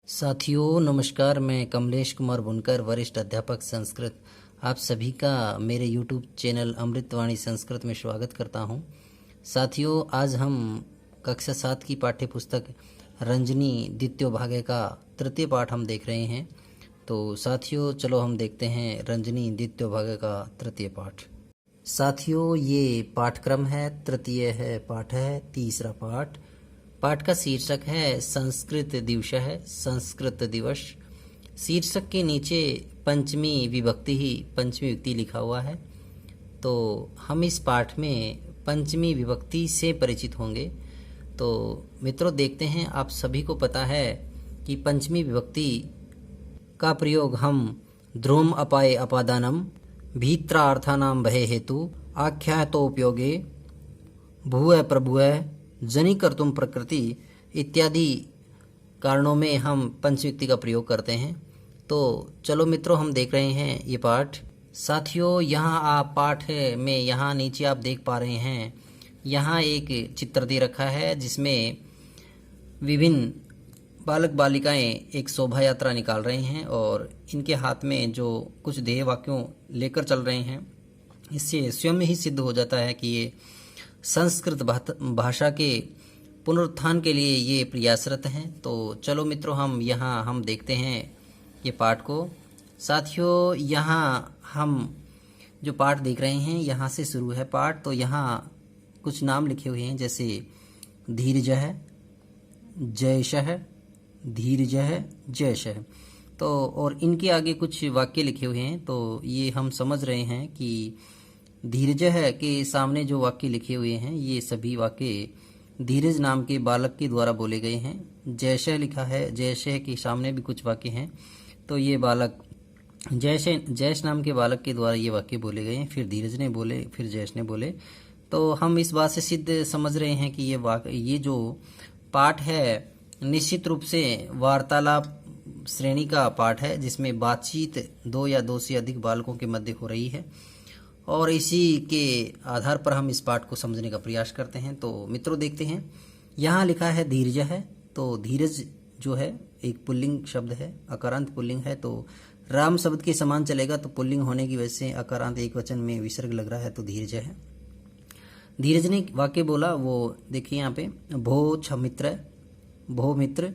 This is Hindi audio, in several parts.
साथियों नमस्कार। मैं कमलेश कुमार बुनकर, वरिष्ठ अध्यापक संस्कृत, आप सभी का मेरे YouTube चैनल अमृतवाणी संस्कृत में स्वागत करता हूं। साथियों आज हम कक्षा 7 की पाठ्य पुस्तक रंजनी द्वितीय भाग का तृतीय पाठ हम देख रहे हैं। तो साथियों चलो हम देखते हैं रंजनी द्वितीय भाग का तृतीय पाठ। साथियों ये पाठक्रम है, तृतीय है पाठ है, तीसरा पाठ। पाठ का शीर्षक है संस्कृत दिवस है, संस्कृत दिवस। शीर्षक के नीचे पंचमी विभक्ति लिखा हुआ है। तो हम इस पाठ में पंचमी विभक्ति से परिचित होंगे। तो मित्रों देखते हैं, आप सभी को पता है कि पंचमी विभक्ति का प्रयोग हम ध्रुवम अपाये अपादानम भीत्रार्थानां भय हेतु आख्यातोपयोगे भूय प्रभुय जनी कर्तुम प्रकृति इत्यादि कारणों में हम पंचविभक्ति का प्रयोग करते हैं। तो चलो मित्रों हम देख रहे हैं ये पाठ। साथियों यहाँ आप पाठ में यहाँ नीचे आप देख पा रहे हैं, यहाँ एक चित्र दे रखा है जिसमें विभिन्न बालक बालिकाएं एक शोभा यात्रा निकाल रहे हैं और इनके हाथ में जो कुछ ध्येय वाक्यों लेकर चल रहे हैं। इससे स्वयं ही सिद्ध हो जाता है कि ये संस्कृत भाषा के पुनरुत्थान के लिए ये प्रयासरत हैं। तो चलो मित्रों हम देखते हैं ये पाठ को। साथियों यहाँ हम जो पाठ देख रहे हैं यहाँ से शुरू है पाठ। तो यहाँ कुछ नाम लिखे हुए हैं जैसे धीरजः, जयशः, धीरजः, जयशः। तो और इनके आगे कुछ वाक्य लिखे हुए हैं। तो ये हम समझ रहे हैं कि धीरजः के सामने जो वाक्य लिखे हुए हैं ये सभी वाक्य धीरज नाम के बालक के द्वारा बोले गए हैं। जयशः लिखा है, जयशः के सामने भी कुछ वाक्य हैं। तो ये बालक जयश नाम के बालक के द्वारा ये वाक्य बोले गए हैं। फिर धीरज ने बोले, फिर जयश ने बोले। तो हम इस बात से सिद्ध समझ रहे हैं कि ये जो पाठ है निश्चित रूप से वार्तालाप श्रेणी का पाठ है, जिसमें बातचीत दो या दो से अधिक बालकों के मध्य हो रही है और इसी के आधार पर हम इस पाठ को समझने का प्रयास करते हैं। तो मित्रों देखते हैं, यहाँ लिखा है धीरज है। तो धीरज जो है एक पुल्लिंग शब्द है, अकारांत पुल्लिंग है। तो राम शब्द के समान चलेगा, तो पुल्लिंग होने की वजह से अकारांत एक वचन में विसर्ग लग रहा है, तो धीरज है। धीरज ने वाक्य बोला, वो देखिए यहाँ पे, भो छ मित्र, भो मित्र,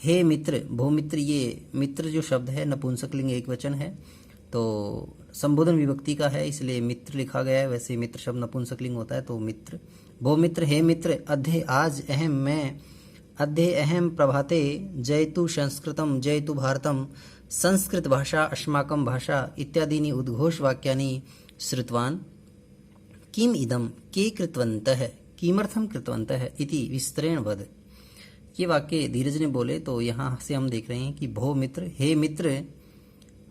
हे मित्र, भो मित्र। ये मित्र जो शब्द है नपुंसकलिंग एक वचन है, तो संबोधन विभक्ति का है इसलिए मित्र लिखा गया है। वैसे मित्र शब्द नपुंसकलिंग होता है, तो मित्र, भो मित्र, हे मित्र, अध्ये आज अहम मैं, अध्ये अहम प्रभाते जयतु संस्कृतम जयतु भारतम संस्कृत भाषा अस्माकं भाषा इत्यादीनि उद्घोष वाक्यानि श्रुतवान् किम इदम के कृतवन्तः किमर्थम कृतवन्तः इति विस्तरेण वद। ये वाक्य धीरज ने बोले। तो यहाँ से हम देख रहे हैं कि भो मित्र, हे मित्र,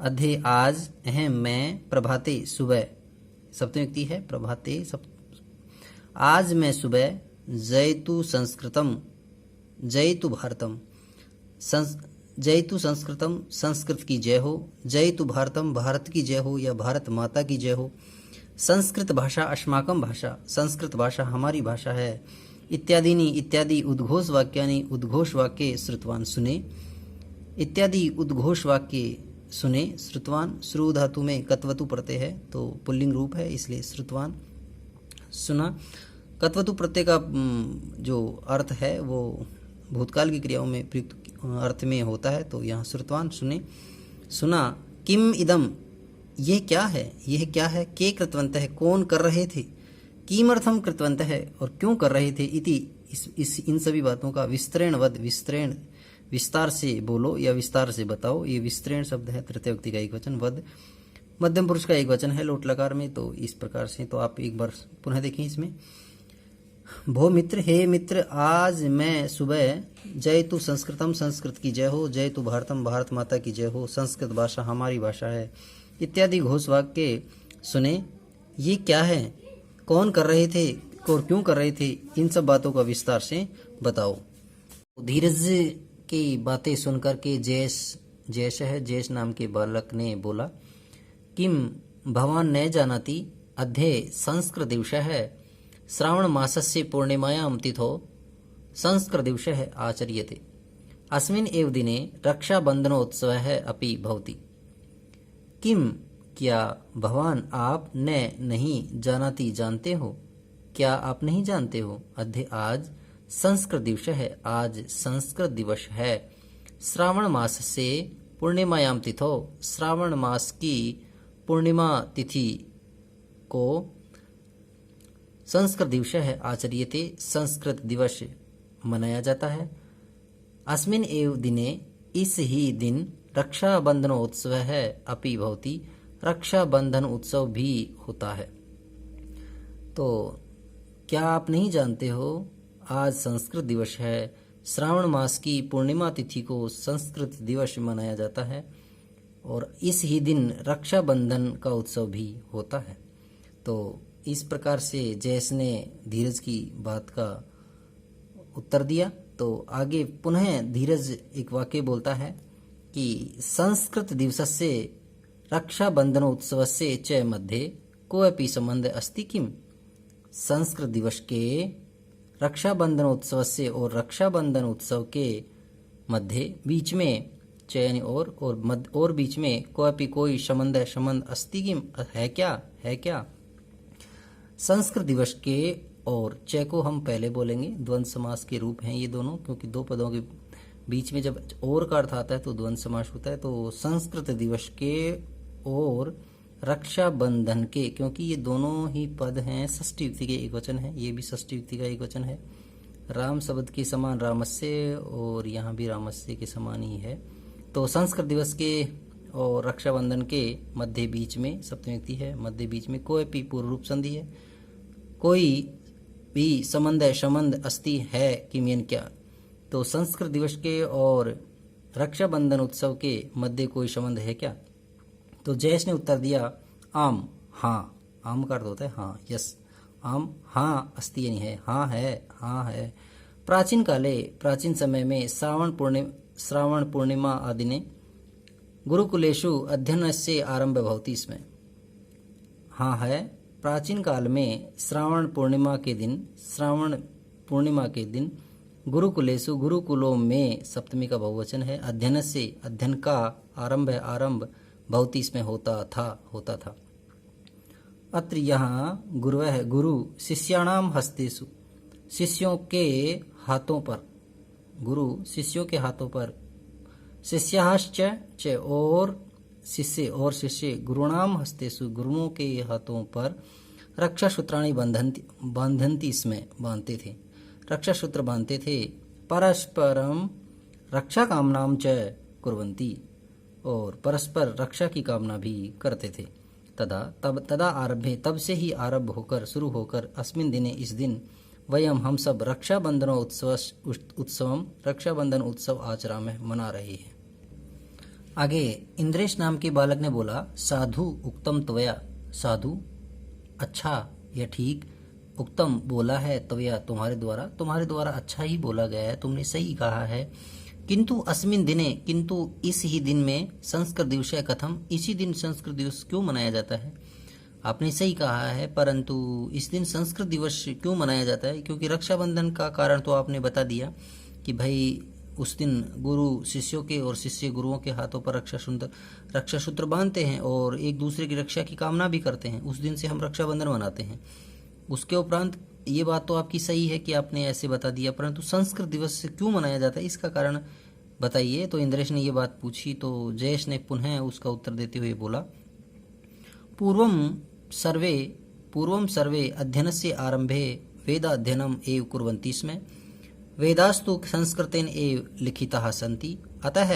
अध्ये आज अहम मैं, प्रभाते सुबह, सप्तमी व्यक्ति है प्रभाते आज मैं सुबह, जयतु संस्कृतम जयतु भारतम, जयतु संस्कृतम संस्कृत की जय हो, जयतु भारतम भारत की जय हो या भारत माता की जय हो, संस्कृत भाषा अस्माकं भाषा संस्कृत भाषा हमारी भाषा है, इत्यादि इत्यादि उद्घोष वाक्यानि उद्घोष वाक्य श्रुतवान सुने, इत्यादि उद्घोष वाक्य सुने। श्रुतवान श्रु धातु में कत्वतु प्रत्यय है, तो पुल्लिंग रूप है इसलिए श्रुतवान सुना। कत्वतु प्रत्यय का जो अर्थ है वो भूतकाल की क्रियाओं में प्रयुक्त अर्थ में होता है, तो यहाँ श्रुतवान सुने, सुना। किम इदम ये क्या है, यह क्या है, के कृतवन्तः कौन कर रहे थे, किमर्थम कृतवन्तः और क्यों कर रहे थे, इति इन सभी बातों का विस्तरेण वद, विस्तरेण विस्तार से बोलो या विस्तार से बताओ। ये विस्तरेण शब्द है तृतीय व्यक्ति का एक वचन, वद मध्यम पुरुष का एक वचन है लोट लकार में। तो इस प्रकार से तो आप एक बार पुनः देखें इसमें, भो मित्र, हे मित्र, आज मैं सुबह, जयतु संस्कृतम संस्कृत की जय हो, जयतु भारतम भारत माता की जय हो, संस्कृत भाषा हमारी भाषा है, इत्यादि घोष वाक्य सुने। ये क्या है, कौन कर रहे थे और क्यों कर रहे थे, इन सब बातों का विस्तार से बताओ। धीरज की बातें सुनकर के जयश नाम के बालक ने बोला, किम भवान न जानाति अध्ये संस्कृत दिवस है श्रावण मासस्य पूर्णिमायां तिथौ संस्कृत दिवस है आचर्यते। अस्मिन् एव दिने रक्षाबन्धनोत्सवः अपि भवति। किम, क्या भवान आप ने नहीं जानाति जानते हो? क्या आप नहीं जानते हो? अद्य आज संस्कृत दिवस है। आज संस्कृत दिवस है। श्रावण मास से पूर्णिमायाम तिथौ, श्रावण मास की पूर्णिमा तिथि को संस्कृत दिवस है आचर्यते, संस्कृत दिवस मनाया जाता है। अस्मिन् एव दिने, इस ही दिन रक्षाबंधनोत्सव है अपि भवति, रक्षाबंधन उत्सव भी होता है। तो क्या आप नहीं जानते हो, आज संस्कृत दिवस है। श्रावण मास की पूर्णिमा तिथि को संस्कृत दिवस मनाया जाता है और इस ही दिन रक्षाबंधन का उत्सव भी होता है। तो इस प्रकार से जयेश ने धीरज की बात का उत्तर दिया। तो आगे पुनः धीरज एक वाक्य बोलता है कि संस्कृत दिवसस्य रक्षाबंधनोत्सवस्य च मध्ये कोऽपि संबंधः अस्ति किम? संस्कृत दिवस के रक्षाबंधनोत्सवस्य और रक्षाबंधन उत्सव के मध्य, बीच में, चयन और बीच में कोई संबंध अस्ति किम, है क्या? संस्कृत दिवस के और च को हम पहले बोलेंगे, द्वंद्व समास के रूप हैं ये दोनों, क्योंकि दो पदों के बीच में जब और का अर्थ आता है तो द्वंद्व समास होता है। तो संस्कृत दिवस के और रक्षाबंधन के, क्योंकि ये दोनों ही पद हैं षष्ठी विभक्ति के एक वचन है, ये भी षष्ठी विभक्ति का एक वचन है। राम शब्द के समान रामस्य और यहाँ भी रामस्य के समान ही है। तो संस्कृत दिवस के और रक्षाबंधन के मध्य बीच में सप्तमी विभक्ति है, मध्य बीच में कोऽपि पूर्व रूप संधि है। कोई भी संबंध अस्ति है किम, यानी क्या? तो संस्कृत दिवस के और रक्षाबंधन उत्सव के मध्य कोई संबंध है क्या? तो जयेश ने उत्तर दिया आम, हाँ। आम का अर्थ होता है हाँ, यस। आम, हाँ अस्ति यानी है, हाँ है। प्राचीन काले, प्राचीन समय में श्रावण पूर्णिमा आदिने गुरुकुलेषु अध्ययनस्य आरंभ भवति स्म। हाँ है, प्राचीन काल में श्रावण पूर्णिमा के दिन गुरुकुलेषु, गुरुकुलों में, सप्तमी का बहुवचन है, अध्ययन का आरंभ भवति इसमें होता था। अत्र यहाँ गुरु शिष्याणाम हस्तेषु, शिष्यों के हाथों पर, गुरु शिष्यों के हाथों पर, शिष्याश्च च और शिष्य गुरुणाम हस्तेषु, गुरुओं के हाथों पर रक्षा सूत्राणि बांधन्ति, इसमें बांधते थे, रक्षा सूत्र बांधते थे। परस्परम रक्षा कामनाम च कुर्वन्ति, और परस्पर रक्षा की कामना भी करते थे। तदा आरभ्य, तब से ही आरंभ होकर, शुरू होकर, अस्मिन दिने, इस दिन, वयम हम सब रक्षाबंधन उत्सव आचरामः, मना रहे हैं। आगे इंद्रेश नाम के बालक ने बोला, साधु उक्तम त्वया, साधु अच्छा या ठीक, उक्तम बोला है, त्वया तुम्हारे द्वारा अच्छा ही बोला गया है, तुमने सही कहा है। किंतु अस्मिन दिने, किंतु इस ही दिन में, संस्कृत दिवस कथम, इसी दिन संस्कृत दिवस क्यों मनाया जाता है? आपने सही कहा है, परंतु इस दिन संस्कृत दिवस क्यों मनाया जाता है? क्योंकि रक्षाबंधन का कारण तो आपने बता दिया कि भाई उस दिन गुरु शिष्यों के और शिष्य गुरुओं के हाथों पर रक्षा सूत्र बांधते हैं और एक दूसरे की रक्षा की कामना भी करते हैं। उस दिन से हम रक्षाबंधन मनाते हैं। उसके उपरांत ये बात तो आपकी सही है कि आपने ऐसे बता दिया, परंतु संस्कृत दिवस क्यों मनाया जाता है, इसका कारण बताइए। तो इंद्रेश ने ये बात पूछी, तो जयेश ने पुनः उसका उत्तर देते हुए बोला, पूर्वं सर्वे अध्ययनस्य आरंभे वेदाध्ययनम् एव कुर्वन्ति स्म। वेदास्तु संस्कृतेन एव लिखिताः सन्ति, अतः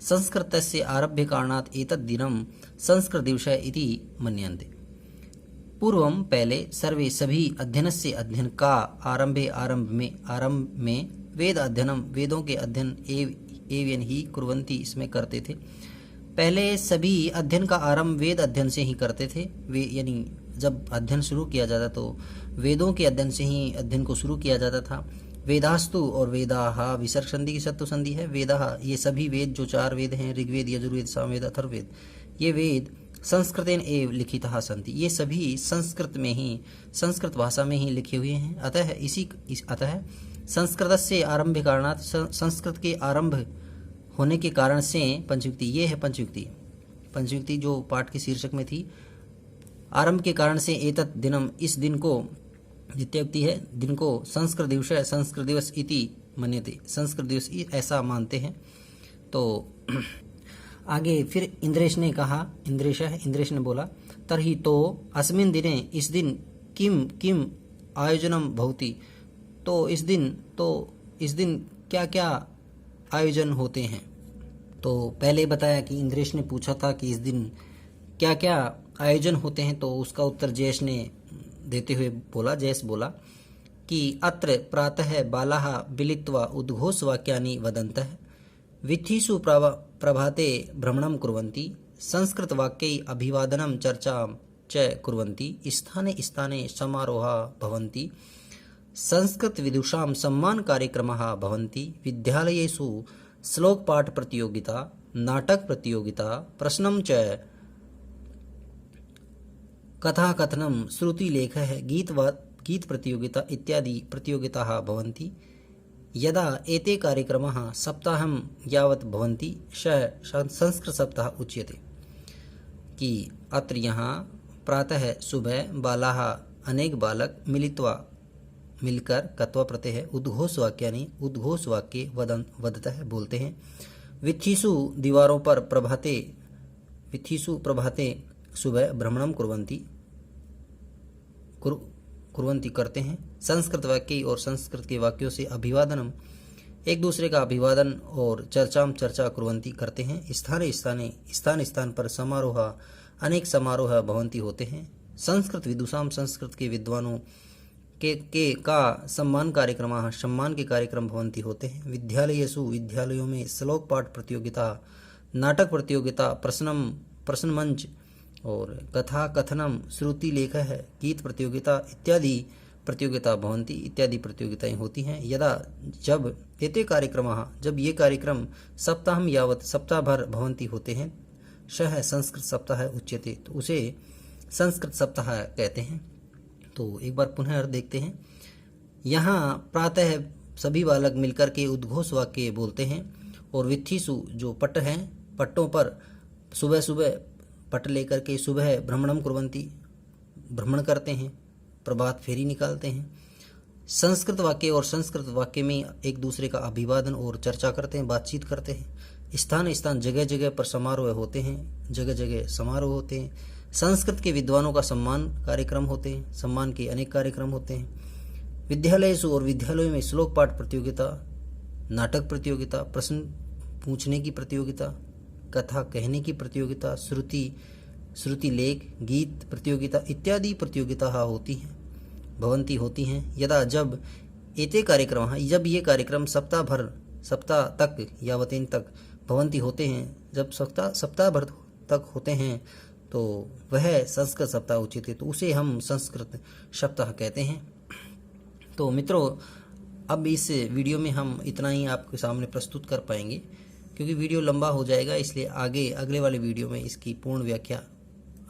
संस्कृतस्य आरभ्यकारणात् एतद् दिनं संस्कृत दिवसः इति मन्यन्ते। पूर्वम पहले, सर्वे सभी, अध्ययनस्य अध्ययन का, आरंभ में, वेद अध्ययनम वेदों के अध्ययन एवं ही कुर्वन्ति इसमें करते थे। पहले सभी अध्ययन का आरंभ वेद अध्ययन से ही करते थे। वे यानी जब अध्ययन शुरू किया जाता तो वेदों के अध्ययन से ही अध्ययन को शुरू किया जाता था। वेदास्तु और वेदाहा विसर्ग संधि की सत्व संधि है। वेदाहा ये सभी वेद जो 4 वेद हैं, ऋग्वेद, यजुर्वेद, सामवेद, अथर्ववेद, ये वेद संस्कृतेन एव लिखिताः सन्ति, ये सभी संस्कृत भाषा में ही लिखे हुए हैं। अतः संस्कृतस्य आरंभ कारणात्, संस्कृत के आरंभ होने के कारण से, पंचयुक्ति ये है पंचयुक्ति, पंचयुक्ति जो पाठ के शीर्षक में थी, आरंभ के कारण से एतत् दिनम, इस दिन को, द्वितीयोक्ति है, दिन को संस्कृत दिवस, संस्कृत दिवस इति मन्यते, संस्कृत दिवस ऐसा मानते हैं। तो आगे फिर इंद्रेश ने कहा, इंद्रेश ने बोला, तर्हि तो अस्मिन् दिने, इस दिन, किम किम आयोजनम भवति, तो इस दिन क्या क्या आयोजन होते हैं। तो पहले बताया कि इंद्रेश ने पूछा था कि इस दिन क्या क्या आयोजन होते हैं, तो उसका उत्तर जयेश ने देते हुए बोला, जयेश बोला कि अत्र प्रातः बालाः मिलित्वा उद्घोषवाक्यानि वदन्तः, वीथीषु प्रभाते भ्रमणं कुर्वन्ति, संस्कृतवाक्यै अभिवादनं चर्चां च कुर्वन्ति, स्थाने स्थाने समारोहाः भवन्ति, संस्कृतविदुषां सम्मानकार्यक्रमाः भवन्ति, विद्यालयेषु श्लोकपाठप्रतियोगिता, नाटकप्रतियोगिता, प्रश्नं च कथाकथनं, श्रुतिलेखः, गीतप्रतियोगिता इत्यादि प्रतियोगिताः भवन्ति। यदा एते कार्यक्रमाः सप्ताहं यावत् भवन्ति, संस्कृत सप्ताह उच्यते। कि अत्र यहाँ प्रातः सुबह बालाः अनेक बालक मिलकर कत्वा प्रत्यय है, उद्घोष वाक्यानि, उद्घोष वाक्य वदतः बोलते हैं, वीथीषु दीवारों पर प्रभाते, वीथीषु प्रभाते सुबह भ्रमणं कुर्वन्ति करते हैं, संस्कृत वाक्य और संस्कृत के वाक्यों से अभिवादनम, एक दूसरे का अभिवादन और चर्चा कुर्वन्ति करते हैं, स्थान पर समारोह, अनेक समारोह भवन्ति होते हैं, संस्कृत विदुषाम, संस्कृत के विद्वानों के का सम्मान कार्यक्रम, सम्मान के कार्यक्रम भवन्ति होते हैं, विद्यालयेषु, विद्यालयों में श्लोक पाठ प्रतियोगिता, नाटक प्रतियोगिता, प्रश्न मंच और कथा कथनम, श्रुति लेख है, गीत प्रतियोगिता इत्यादि प्रतियोगिता भवन्ति, इत्यादि प्रतियोगिताएं होती हैं। यदा जब एते कार्यक्रमाः, जब ये कार्यक्रम सप्ताहं यावत्, सप्ताह भर भवन्ति होते हैं, सह संस्कृत सप्ताह उच्यते, तो उसे संस्कृत सप्ताह कहते हैं। तो एक बार पुनः अर्थ देखते हैं। यहाँ प्रातः सभी बालक मिलकर के उद्घोष वाक्य बोलते हैं, और विथीसु जो पट्ट हैं, पट्टों पर सुबह सुबह पट लेकर के सुबह भ्रमणम कुर्वन्ति, भ्रमण करते हैं, प्रभात फेरी निकालते हैं, संस्कृत वाक्य और संस्कृत वाक्य में एक दूसरे का अभिवादन और चर्चा करते हैं, बातचीत करते हैं, स्थान जगह जगह पर समारोह होते हैं, जगह जगह समारोह होते हैं, संस्कृत के विद्वानों का सम्मान कार्यक्रम होते हैं, सम्मान के अनेक कार्यक्रम होते हैं, विद्यालयेषु और विद्यालयों में श्लोक पाठ प्रतियोगिता, नाटक प्रतियोगिता, प्रश्न पूछने की प्रतियोगिता, कथा कहने की प्रतियोगिता, श्रुति लेख, गीत प्रतियोगिता इत्यादि प्रतियोगिता होती हैं, भवन्ति होती हैं। यदा जब एते कार्यक्रम, जब ये कार्यक्रम सप्ताह तक यावतीन तक भवन्ति होते हैं, जब सप्ताह भर तक होते हैं, तो वह संस्कृत सप्ताह उचित है, तो उसे हम संस्कृत सप्ताह कहते हैं। तो मित्रों, अब इस वीडियो में हम इतना ही आपके सामने प्रस्तुत कर पाएंगे, क्योंकि वीडियो लंबा हो जाएगा, इसलिए अगले वाले वीडियो में इसकी पूर्ण व्याख्या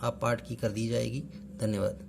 आप पाठ की कर दी जाएगी। धन्यवाद।